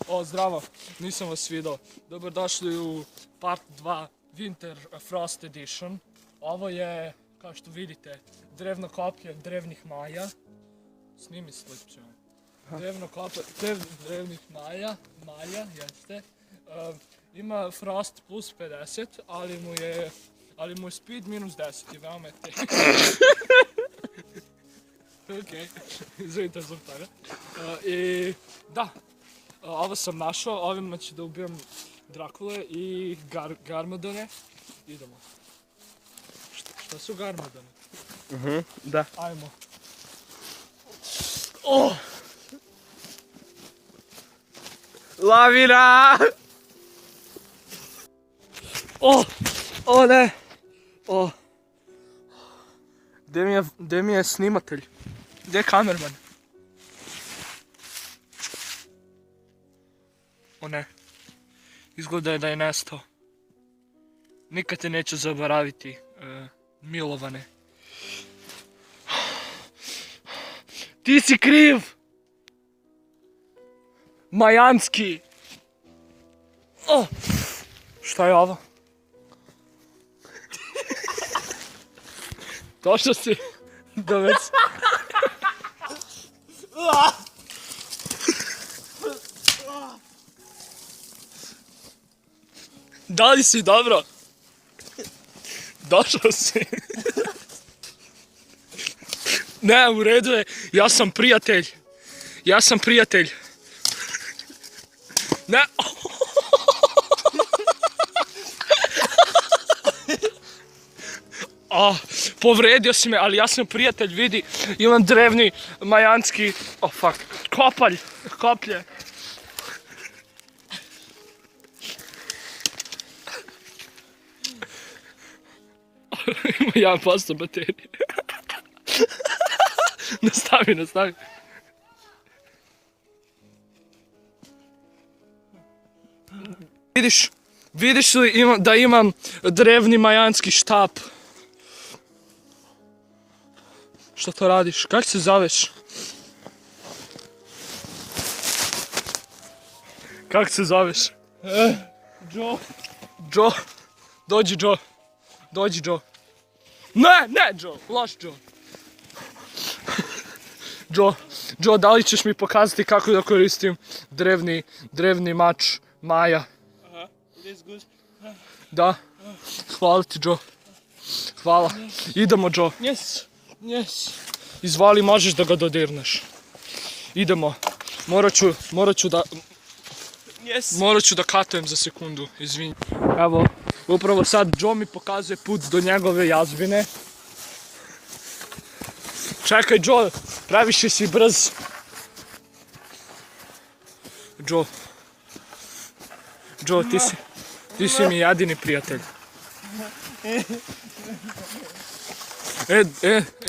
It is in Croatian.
O, zdravo, nisam vas vidio. Dobrodošli u part 2 Winter Frost Edition. Ovo je, kao što vidite, drevno koplje drevnih Maja. Snimi slipće. Drevno koplje drevnih Maja, jeste. Ima Frost plus 50, ali mu je speed minus 10 i veoma je teško. Okej, izvinite zbog toga. I da, ovo sam našao, ovima ću da ubijem Drakule i Garmadone. Idemo. Šta su Garmadone? Da. Ajmo. Lavina! O ne! Gde mi je snimatelj? Gde je kamerman? O ne. Izgleda je da je nestao. Nikad te neću zaboraviti, Milovane. Ti si kriv! Majanski! Šta je ovo? Došao si do već... Da li si dobro? Došao si. Ne, u redu je. Ja sam prijatelj. Ne. Povredio si me, ali ja sam prijatelj, vidi. Imam drevni majanski... koplje. Ima 1% baterije. Nastavi. Vidiš li da imam drevni majanski štap? Što to radiš? Kako se zoveš? Kako se zoveš? Joe. Dođi Joe. Ne Joe, loš Joe. Joe, da li ćeš mi pokazati kako da koristim drevni mač Maja? It is good. Da. Hvala ti Joe. Hvala. Idemo Joe. Yes. Izvali, možeš da ga dodirneš. Idemo. Morat ću da katujem za sekundu, izvini. Evo, upravo sad Joe mi pokazuje put do njegove jazbine. Čekaj Joe, previše si brz. Joe, ti si mi jedini prijatelj.